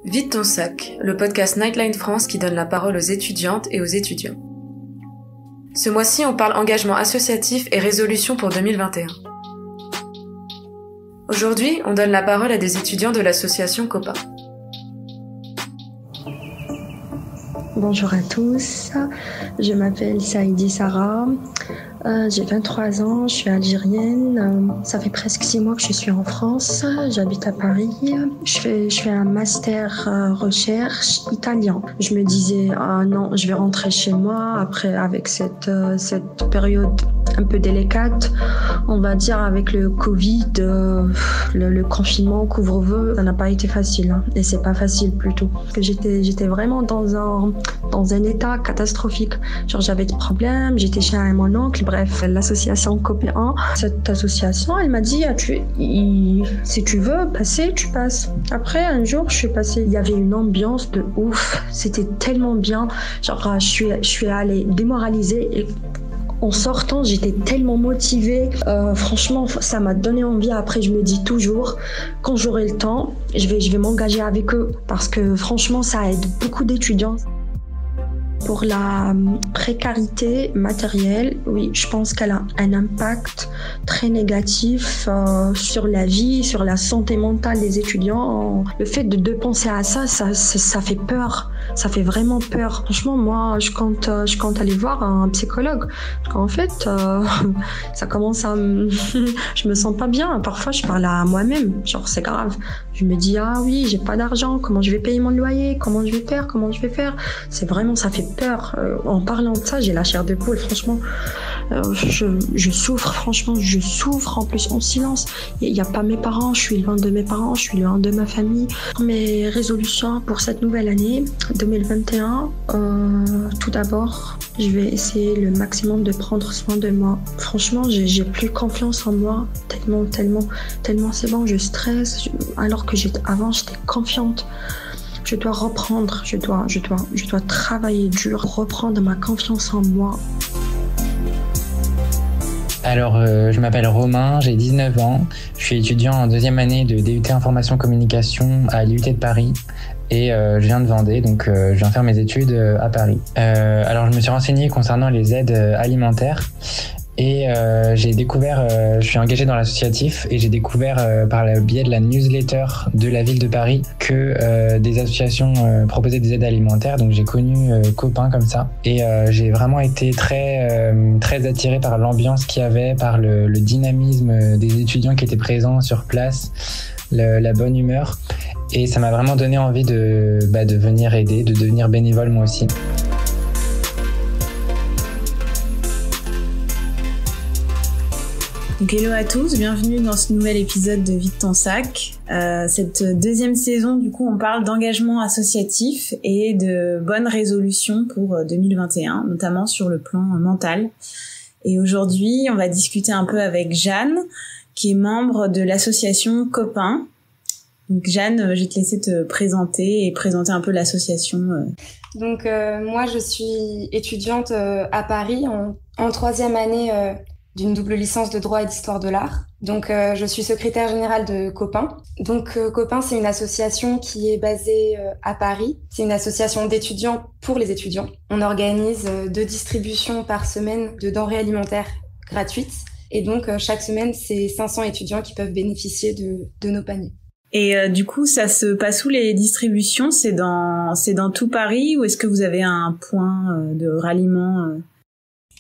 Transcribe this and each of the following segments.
Vide ton sac, le podcast Nightline France qui donne la parole aux étudiantes et aux étudiants. Ce mois-ci, on parle engagement associatif et résolution pour 2021. Aujourd'hui, on donne la parole à des étudiants de l'association Copain. Bonjour à tous, je m'appelle Saïdi Sarah, j'ai 23 ans, je suis algérienne, ça fait presque 6 mois que je suis en France, j'habite à Paris, je fais un master recherche italien. Je me disais, non, je vais rentrer chez moi, après avec cette période un peu délicate, on va dire avec le Covid, le confinement, couvre-feu, ça n'a pas été facile, hein, et c'est pas facile plutôt. Parce que j'étais vraiment dans un état catastrophique. Genre j'avais des problèmes, j'étais chez mon oncle, bref, l'association Copain. Cette association, elle m'a dit, si tu veux passer, tu passes. Après, un jour, je suis passée, il y avait une ambiance de ouf, c'était tellement bien. Genre, je suis allée démoralisée et en sortant, j'étais tellement motivée. Franchement, ça m'a donné envie. Après, je me dis toujours, quand j'aurai le temps, je vais m'engager avec eux parce que franchement, ça aide beaucoup d'étudiants. Pour la précarité matérielle, oui, je pense qu'elle a un impact très négatif sur la vie, sur la santé mentale des étudiants. Le fait de penser à ça fait peur. Ça fait vraiment peur. Franchement, moi, je compte aller voir un psychologue. Parce qu'en fait, ça commence à je me sens pas bien. Parfois, je parle à moi-même. Genre, c'est grave. Je me dis, ah oui, j'ai pas d'argent. Comment je vais payer mon loyer? Comment je vais faire? Comment je vais faire? C'est vraiment, ça fait peur. En parlant de ça, j'ai la chair de poule, franchement. Je souffre, franchement, je souffre en plus en silence. Il n'y a pas mes parents, je suis loin de mes parents, je suis loin de ma famille. Mes résolutions pour cette nouvelle année 2021, tout d'abord, je vais essayer le maximum de prendre soin de moi. Franchement, j'ai plus confiance en moi, tellement c'est bon, je stresse, alors que avant j'étais confiante. Je dois reprendre, je dois travailler dur, reprendre ma confiance en moi. Alors, je m'appelle Romain, j'ai 19 ans, je suis étudiant en 2e année de DUT Information Communication à l'IUT de Paris et je viens de Vendée, donc je viens faire mes études à Paris. Alors, je me suis renseigné concernant les aides alimentaires. Et j'ai découvert, je suis engagé dans l'associatif et j'ai découvert par le biais de la newsletter de la ville de Paris que des associations proposaient des aides alimentaires. Donc j'ai connu Copain comme ça et j'ai vraiment été très attiré par l'ambiance qu'il y avait, par le dynamisme des étudiants qui étaient présents sur place, la bonne humeur. Et ça m'a vraiment donné envie de venir aider, de devenir bénévole moi aussi. Donc hello à tous, bienvenue dans ce nouvel épisode de Vide ton sac. Cette 2e saison, du coup, on parle d'engagement associatif et de bonnes résolutions pour 2021, notamment sur le plan mental. Et aujourd'hui, on va discuter un peu avec Jeanne, qui est membre de l'association Copain. Donc Jeanne, je vais te laisser te présenter et présenter un peu l'association. Donc moi, je suis étudiante à Paris en 3e année d'une double licence de droit et d'histoire de l'art. Donc je suis secrétaire générale de Copain. Donc Copain, c'est une association qui est basée à Paris. C'est une association d'étudiants pour les étudiants. On organise 2 distributions par semaine de denrées alimentaires gratuites. Et donc chaque semaine, c'est 500 étudiants qui peuvent bénéficier de nos paniers. Et du coup, ça se passe où les distributions? C'est dans tout Paris ou est-ce que vous avez un point de ralliement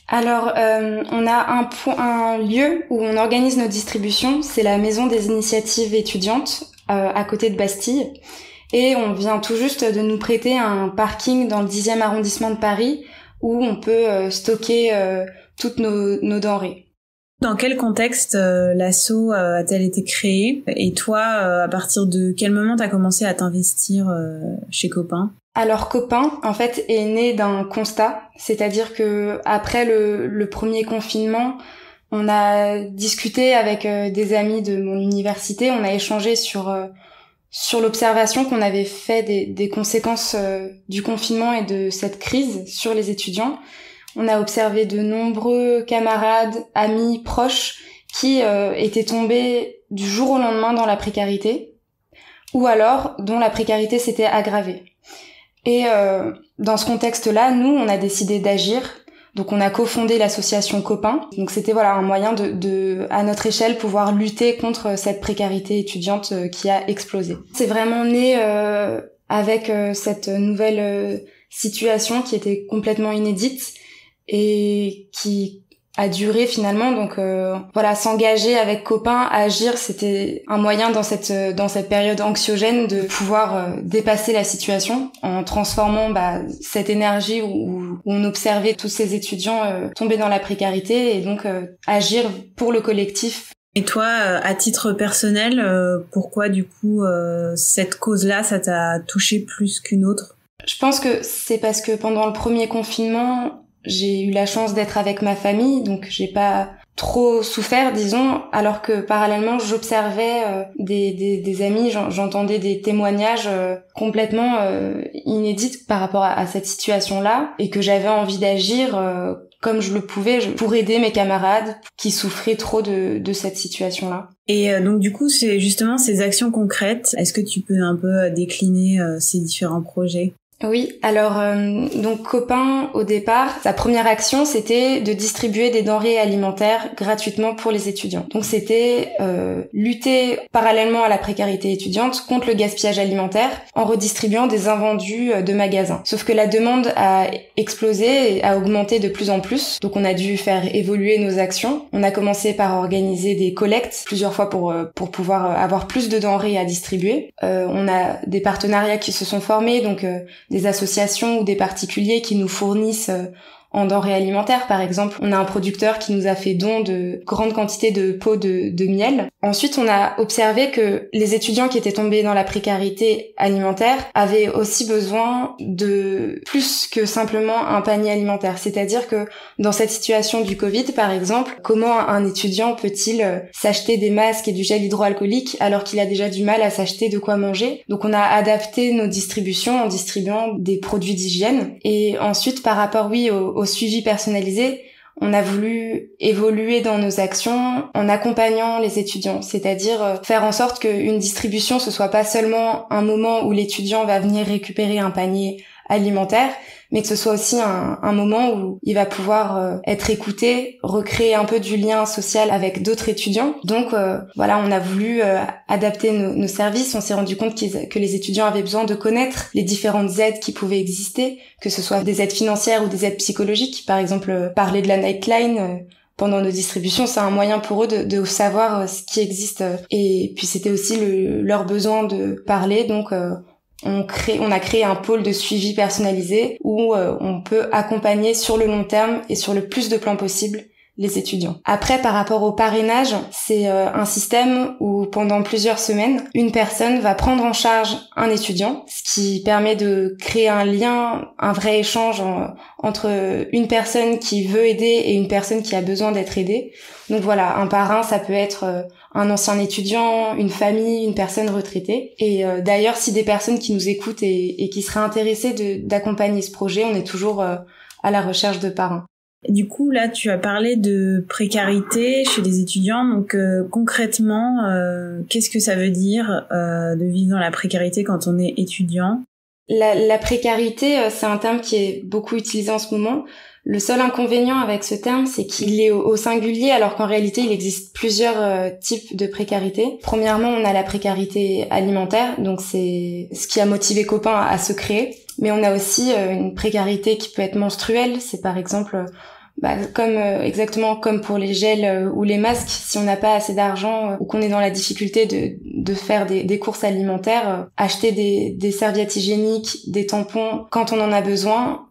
Alors, on a un lieu où on organise nos distributions, c'est la Maison des Initiatives Étudiantes, à côté de Bastille. Et on vient tout juste de nous prêter un parking dans le 10e arrondissement de Paris, où on peut stocker toutes nos denrées. Dans quel contexte l'asso a-t-elle été créée? Et toi, à partir de quel moment t'as commencé à t'investir chez Copain? Alors Copain, en fait, est né d'un constat, c'est-à-dire que après le premier confinement, on a discuté avec des amis de mon université, on a échangé sur l'observation qu'on avait fait des conséquences du confinement et de cette crise sur les étudiants. On a observé de nombreux camarades, amis, proches qui étaient tombés du jour au lendemain dans la précarité, ou alors dont la précarité s'était aggravée. Et dans ce contexte-là, nous, on a décidé d'agir. Donc on a cofondé l'association Copain. Donc c'était un moyen de à notre échelle pouvoir lutter contre cette précarité étudiante qui a explosé. C'est vraiment né avec cette nouvelle situation qui était complètement inédite et qui a duré finalement. Donc s'engager avec Copain, agir, c'était un moyen dans cette période anxiogène de pouvoir dépasser la situation en transformant cette énergie où on observait tous ces étudiants tomber dans la précarité et donc agir pour le collectif. Et toi, à titre personnel, pourquoi du coup cette cause-là, ça t'a touché plus qu'une autre ? Je pense que c'est parce que pendant le premier confinement, j'ai eu la chance d'être avec ma famille, donc j'ai pas trop souffert, disons, alors que parallèlement j'observais des amis, j'entendais des témoignages complètement inédits par rapport à cette situation-là, et que j'avais envie d'agir comme je le pouvais pour aider mes camarades qui souffraient trop de cette situation-là. Et donc du coup, c'est justement ces actions concrètes. Est-ce que tu peux un peu décliner ces différents projets ? Oui, alors donc Copain, au départ, sa première action, c'était de distribuer des denrées alimentaires gratuitement pour les étudiants. Donc c'était lutter parallèlement à la précarité étudiante contre le gaspillage alimentaire en redistribuant des invendus de magasins. Sauf que la demande a explosé et a augmenté de plus en plus, donc on a dû faire évoluer nos actions. On a commencé par organiser des collectes plusieurs fois pour pouvoir avoir plus de denrées à distribuer. On a des partenariats qui se sont formés, donc des associations ou des particuliers qui nous fournissent en denrées alimentaires. Par exemple, on a un producteur qui nous a fait don de grandes quantités de pots de miel. Ensuite, on a observé que les étudiants qui étaient tombés dans la précarité alimentaire avaient aussi besoin de plus que simplement un panier alimentaire. C'est-à-dire que dans cette situation du Covid, par exemple, comment un étudiant peut-il s'acheter des masques et du gel hydroalcoolique alors qu'il a déjà du mal à s'acheter de quoi manger? Donc on a adapté nos distributions en distribuant des produits d'hygiène. Et ensuite, par rapport, au suivi personnalisé, on a voulu évoluer dans nos actions en accompagnant les étudiants, c'est-à-dire faire en sorte qu'une distribution, ce soit pas seulement un moment où l'étudiant va venir récupérer un panier alimentaire, mais que ce soit aussi un moment où il va pouvoir être écouté, recréer un peu du lien social avec d'autres étudiants. Donc on a voulu adapter nos services. On s'est rendu compte que les étudiants avaient besoin de connaître les différentes aides qui pouvaient exister, que ce soit des aides financières ou des aides psychologiques. Par exemple, parler de la Nightline pendant nos distributions, c'est un moyen pour eux de savoir ce qui existe. Et puis c'était aussi leur besoin de parler, donc on a créé un pôle de suivi personnalisé où on peut accompagner sur le long terme et sur le plus de plans possible les étudiants. Après, par rapport au parrainage, c'est un système où pendant plusieurs semaines, une personne va prendre en charge un étudiant, ce qui permet de créer un lien, un vrai échange entre une personne qui veut aider et une personne qui a besoin d'être aidée. Donc voilà, un parrain, ça peut être un ancien étudiant, une famille, une personne retraitée. Et d'ailleurs, si des personnes qui nous écoutent et qui seraient intéressées d'accompagner ce projet, on est toujours à la recherche de parrains. Du coup, là, tu as parlé de précarité chez les étudiants. Donc, concrètement, qu'est-ce que ça veut dire de vivre dans la précarité quand on est étudiant ? La précarité, c'est un terme qui est beaucoup utilisé en ce moment. Le seul inconvénient avec ce terme, c'est qu'il est au singulier, alors qu'en réalité, il existe plusieurs types de précarité. Premièrement, on a la précarité alimentaire, donc c'est ce qui a motivé Copain à se créer. Mais on a aussi une précarité qui peut être menstruelle. C'est par exemple, exactement comme pour les gels ou les masques, si on n'a pas assez d'argent ou qu'on est dans la difficulté de faire des courses alimentaires, acheter des serviettes hygiéniques, des tampons quand on en a besoin,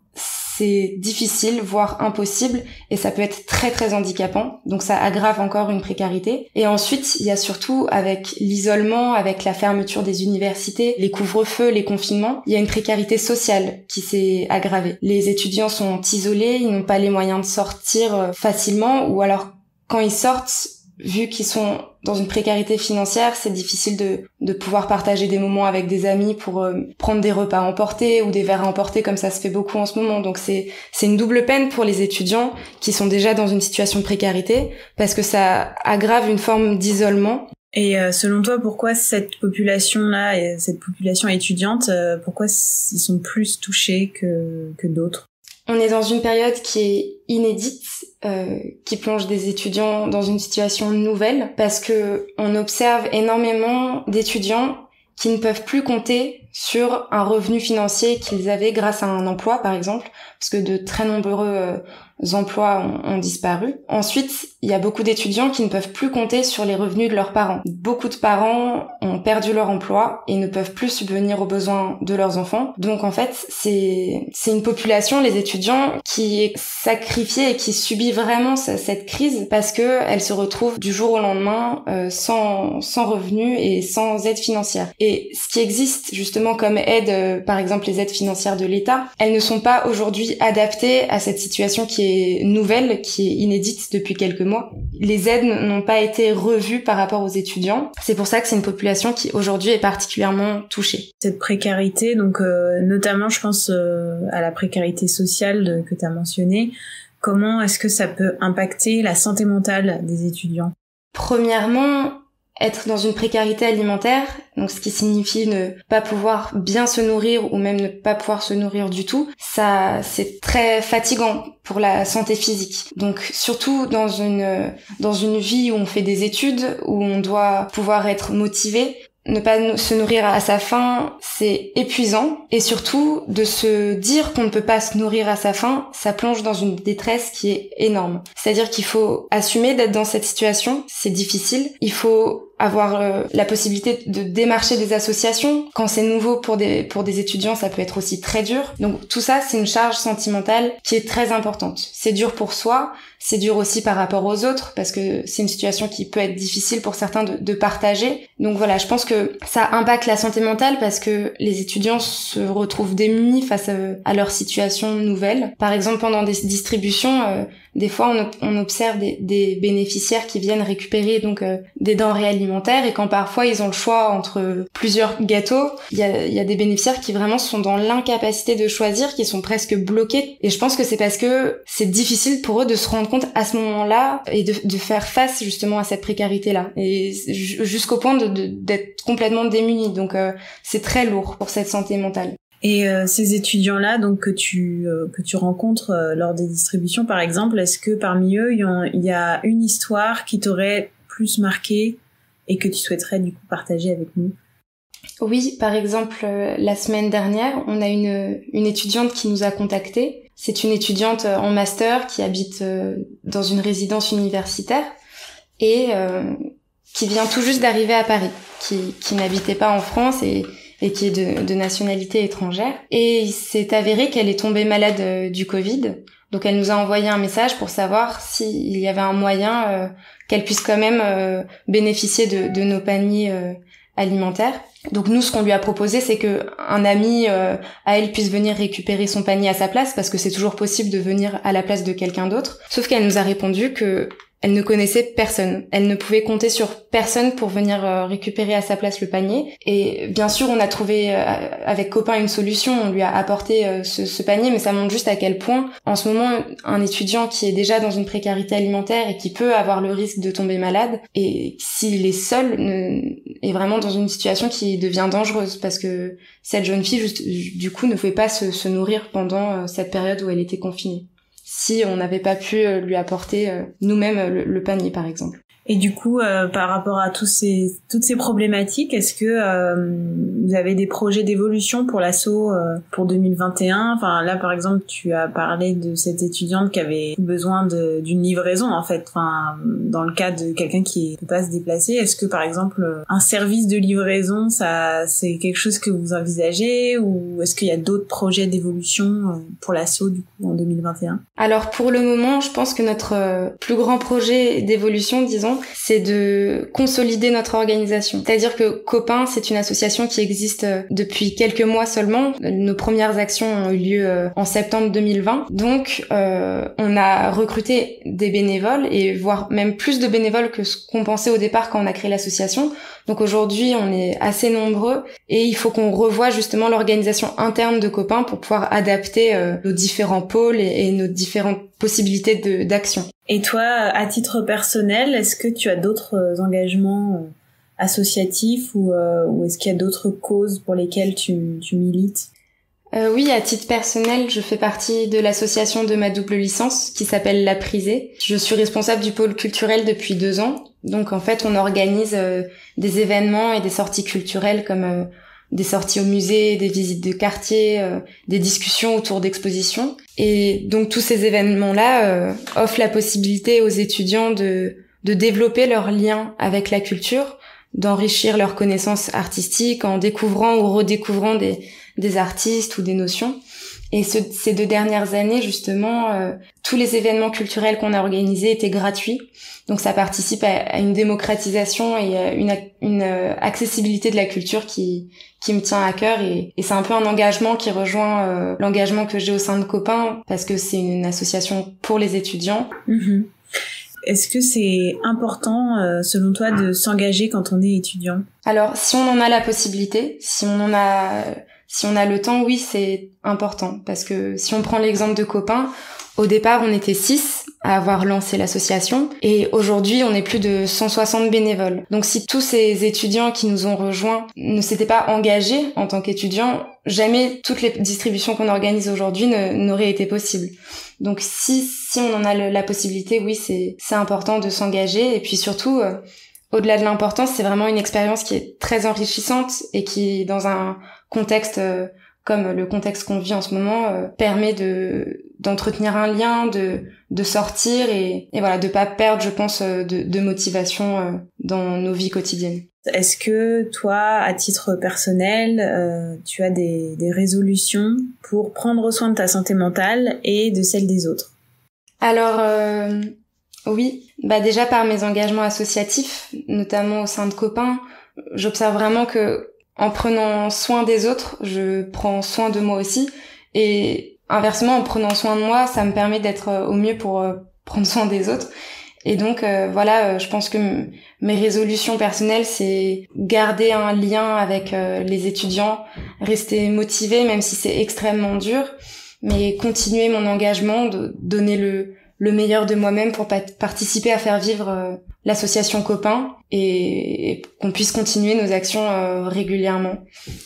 c'est difficile, voire impossible, et ça peut être très très handicapant, donc ça aggrave encore une précarité. Et ensuite, il y a surtout avec l'isolement, avec la fermeture des universités, les couvre-feux, les confinements, il y a une précarité sociale qui s'est aggravée. Les étudiants sont isolés, ils n'ont pas les moyens de sortir facilement, ou alors quand ils sortent, vu qu'ils sont dans une précarité financière, c'est difficile de pouvoir partager des moments avec des amis pour prendre des repas emportés ou des verres à emporter comme ça se fait beaucoup en ce moment. Donc c'est une double peine pour les étudiants qui sont déjà dans une situation de précarité parce que ça aggrave une forme d'isolement. Et selon toi, pourquoi cette population-là, cette population étudiante, pourquoi ils sont plus touchés que d'autres? On est dans une période qui est inédite, qui plonge des étudiants dans une situation nouvelle, parce que on observe énormément d'étudiants qui ne peuvent plus compter sur un revenu financier qu'ils avaient grâce à un emploi, par exemple, parce que de très nombreux emplois ont disparu. Ensuite, il y a beaucoup d'étudiants qui ne peuvent plus compter sur les revenus de leurs parents. Beaucoup de parents ont perdu leur emploi et ne peuvent plus subvenir aux besoins de leurs enfants. Donc en fait, c'est une population, les étudiants, qui est sacrifiée et qui subit vraiment cette crise parce que elle se retrouve du jour au lendemain sans revenus et sans aide financière. Et ce qui existe justement comme aide, par exemple les aides financières de l'État, elles ne sont pas aujourd'hui adaptées à cette situation qui est nouvelle, qui est inédite depuis quelques mois. Les aides n'ont pas été revues par rapport aux étudiants. C'est pour ça que c'est une population qui aujourd'hui est particulièrement touchée. Cette précarité, donc notamment je pense à la précarité sociale que tu as mentionnée, comment est-ce que ça peut impacter la santé mentale des étudiants? Premièrement, être dans une précarité alimentaire, donc ce qui signifie ne pas pouvoir bien se nourrir ou même ne pas pouvoir se nourrir du tout, ça c'est très fatigant pour la santé physique. Donc surtout dans une vie où on fait des études, où on doit pouvoir être motivé, ne pas se nourrir à sa faim, c'est épuisant. Et surtout, de se dire qu'on ne peut pas se nourrir à sa faim, ça plonge dans une détresse qui est énorme. C'est-à-dire qu'il faut assumer d'être dans cette situation, c'est difficile. Il faut avoir la possibilité de démarcher des associations. Quand c'est nouveau pour des étudiants, ça peut être aussi très dur. Donc tout ça, c'est une charge sentimentale qui est très importante. C'est dur pour soi, c'est dur aussi par rapport aux autres, parce que c'est une situation qui peut être difficile pour certains de partager. Donc voilà, je pense que ça impacte la santé mentale parce que les étudiants se retrouvent démunis face à leur situation nouvelle. Par exemple, pendant des distributions, des fois on observe des bénéficiaires qui viennent récupérer donc des denrées alimentaires, et quand parfois ils ont le choix entre plusieurs gâteaux, il y a des bénéficiaires qui vraiment sont dans l'incapacité de choisir, qui sont presque bloqués. Et je pense que c'est parce que c'est difficile pour eux de se rendre compte à ce moment-là et de faire face justement à cette précarité-là, et jusqu'au point d'être complètement démunis. Donc c'est très lourd pour cette santé mentale. Et ces étudiants-là, donc que tu rencontres lors des distributions, par exemple, est-ce que parmi eux, il y a une histoire qui t'aurait plus marqué et que tu souhaiterais du coup partager avec nous? Oui, par exemple, la semaine dernière, on a une étudiante qui nous a contactés. C'est une étudiante en master qui habite dans une résidence universitaire et qui vient tout juste d'arriver à Paris, qui n'habitait pas en France et qui est de nationalité étrangère. Et il s'est avéré qu'elle est tombée malade du Covid. Donc elle nous a envoyé un message pour savoir s'il y avait un moyen qu'elle puisse quand même bénéficier de nos paniers alimentaires. Donc nous, ce qu'on lui a proposé, c'est que un ami à elle puisse venir récupérer son panier à sa place, parce que c'est toujours possible de venir à la place de quelqu'un d'autre. Sauf qu'elle nous a répondu que elle ne connaissait personne. Elle ne pouvait compter sur personne pour venir récupérer à sa place le panier. Et bien sûr, on a trouvé avec copain une solution. On lui a apporté ce panier, mais ça montre juste à quel point, en ce moment, un étudiant qui est déjà dans une précarité alimentaire et qui peut avoir le risque de tomber malade, et s'il est seul, est vraiment dans une situation qui devient dangereuse, parce que cette jeune fille, du coup, ne pouvait pas se nourrir pendant cette période où elle était confinée, si on n'avait pas pu lui apporter nous-mêmes le panier, par exemple. Et du coup, par rapport à toutes ces problématiques, est-ce que vous avez des projets d'évolution pour l'asso pour 2021? Enfin, là, par exemple, tu as parlé de cette étudiante qui avait besoin d'une livraison, en fait. Enfin, dans le cas de quelqu'un qui ne peut pas se déplacer, est-ce que, par exemple, un service de livraison, ça, c'est quelque chose que vous envisagez, ou est-ce qu'il y a d'autres projets d'évolution pour l'asso, du coup, en 2021? Alors, pour le moment, je pense que notre plus grand projet d'évolution, disons, c'est de consolider notre organisation. C'est-à-dire que Copain, c'est une association qui existe depuis quelques mois seulement. Nos premières actions ont eu lieu en septembre 2020. Donc, on a recruté des bénévoles, et voire même plus de bénévoles que ce qu'on pensait au départ quand on a créé l'association. Donc aujourd'hui, on est assez nombreux, et il faut qu'on revoie justement l'organisation interne de Copain pour pouvoir adapter nos différents pôles et nos différentes possibilités d'action. Et toi, à titre personnel, est-ce que tu as d'autres engagements associatif ou est-ce qu'il y a d'autres causes pour lesquelles tu milites? Oui, à titre personnel, je fais partie de l'association de ma double licence qui s'appelle La Prisée. Je suis responsable du pôle culturel depuis 2 ans. Donc en fait, on organise des événements et des sorties culturelles comme des sorties au musée, des visites de quartier, des discussions autour d'expositions. Et donc tous ces événements-là offrent la possibilité aux étudiants de développer leur lien avec la culture, d'enrichir leurs connaissances artistiques en découvrant ou redécouvrant des artistes ou des notions. Et ces 2 dernières années, justement, tous les événements culturels qu'on a organisés étaient gratuits. Donc ça participe à une démocratisation et à une accessibilité de la culture qui me tient à cœur. Et c'est un peu un engagement qui rejoint l'engagement que j'ai au sein de Copain, parce que c'est une association pour les étudiants. Mmh. Est-ce que c'est important, selon toi, de s'engager quand on est étudiant? Alors, si on en a la possibilité, si on a le temps, oui, c'est important. Parce que si on prend l'exemple de Copain, au départ, on était 6 à avoir lancé l'association. Et aujourd'hui, on est plus de 160 bénévoles. Donc si tous ces étudiants qui nous ont rejoints ne s'étaient pas engagés en tant qu'étudiants, jamais toutes les distributions qu'on organise aujourd'hui n'auraient été possibles. Donc si on en a la possibilité, oui, c'est important de s'engager. Et puis surtout, au-delà de l'importance, c'est vraiment une expérience qui est très enrichissante et qui, dans un contexte comme le contexte qu'on vit en ce moment, permet d'entretenir un lien, de sortir et voilà, de pas perdre, je pense, de motivation dans nos vies quotidiennes. Est-ce que toi, à titre personnel, tu as des résolutions pour prendre soin de ta santé mentale et de celle des autres? Alors, oui, déjà par mes engagements associatifs, notamment au sein de Copain, j'observe vraiment que en prenant soin des autres, je prends soin de moi aussi. Et inversement, en prenant soin de moi, ça me permet d'être au mieux pour prendre soin des autres. Et donc, voilà, je pense que mes résolutions personnelles, c'est garder un lien avec les étudiants, rester motivée, même si c'est extrêmement dur, mais continuer mon engagement, de donner le meilleur de moi-même pour participer à faire vivre l'association Copain et qu'on puisse continuer nos actions régulièrement.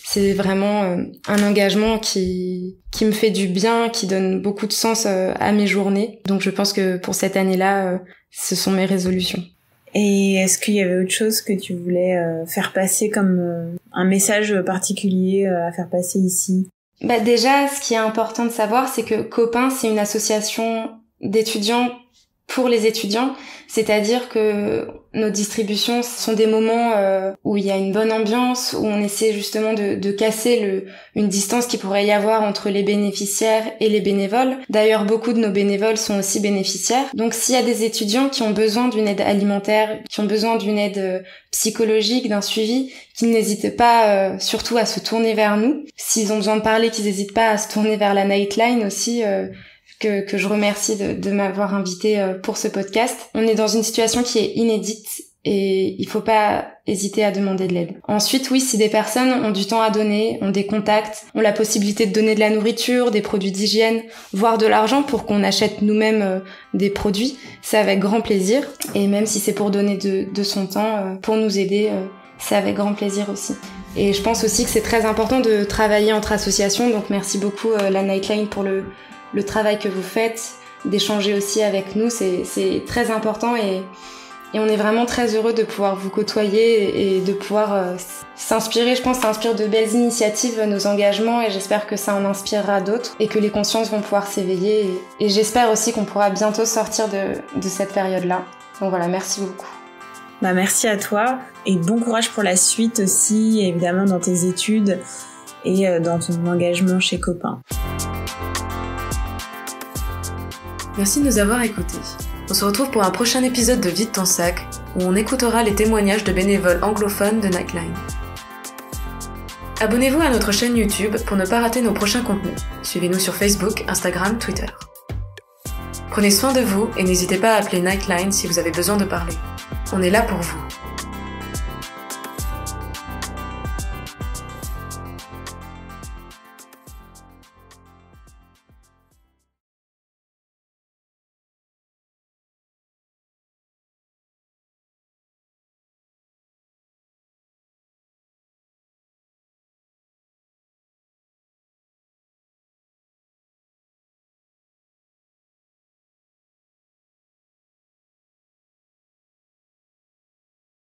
C'est vraiment un engagement qui me fait du bien, qui donne beaucoup de sens à mes journées. Donc je pense que pour cette année-là, ce sont mes résolutions. Et est-ce qu'il y avait autre chose que tu voulais faire passer comme un message particulier à faire passer ici? Déjà, ce qui est important de savoir, c'est que Copain, c'est une association d'étudiants pour les étudiants, c'est-à-dire que nos distributions sont des moments où il y a une bonne ambiance, où on essaie justement de casser une distance qu'il pourrait y avoir entre les bénéficiaires et les bénévoles. D'ailleurs, beaucoup de nos bénévoles sont aussi bénéficiaires. Donc s'il y a des étudiants qui ont besoin d'une aide alimentaire, qui ont besoin d'une aide psychologique, d'un suivi, qu'ils n'hésitent pas surtout à se tourner vers nous. S'ils ont besoin de parler, qu'ils n'hésitent pas à se tourner vers la Nightline aussi, que je remercie de m'avoir invité pour ce podcast. On est dans une situation qui est inédite et il faut pas hésiter à demander de l'aide. Ensuite, oui, si des personnes ont du temps à donner, ont des contacts, ont la possibilité de donner de la nourriture, des produits d'hygiène, voire de l'argent pour qu'on achète nous-mêmes des produits, c'est avec grand plaisir. Et même si c'est pour donner de son temps, pour nous aider, c'est avec grand plaisir aussi. Et je pense aussi que c'est très important de travailler entre associations, donc merci beaucoup la Nightline pour le travail que vous faites, d'échanger aussi avec nous, c'est très important et on est vraiment très heureux de pouvoir vous côtoyer et de pouvoir s'inspirer. Je pense que ça inspire de belles initiatives, nos engagements, et j'espère que ça en inspirera d'autres et que les consciences vont pouvoir s'éveiller et j'espère aussi qu'on pourra bientôt sortir de cette période-là. Donc voilà, merci beaucoup. Merci à toi et bon courage pour la suite aussi, évidemment dans tes études et dans ton engagement chez Copain. Merci de nous avoir écoutés. On se retrouve pour un prochain épisode de Vide ton sac, où on écoutera les témoignages de bénévoles anglophones de Nightline. Abonnez-vous à notre chaîne YouTube pour ne pas rater nos prochains contenus. Suivez-nous sur Facebook, Instagram, Twitter. Prenez soin de vous et n'hésitez pas à appeler Nightline si vous avez besoin de parler. On est là pour vous.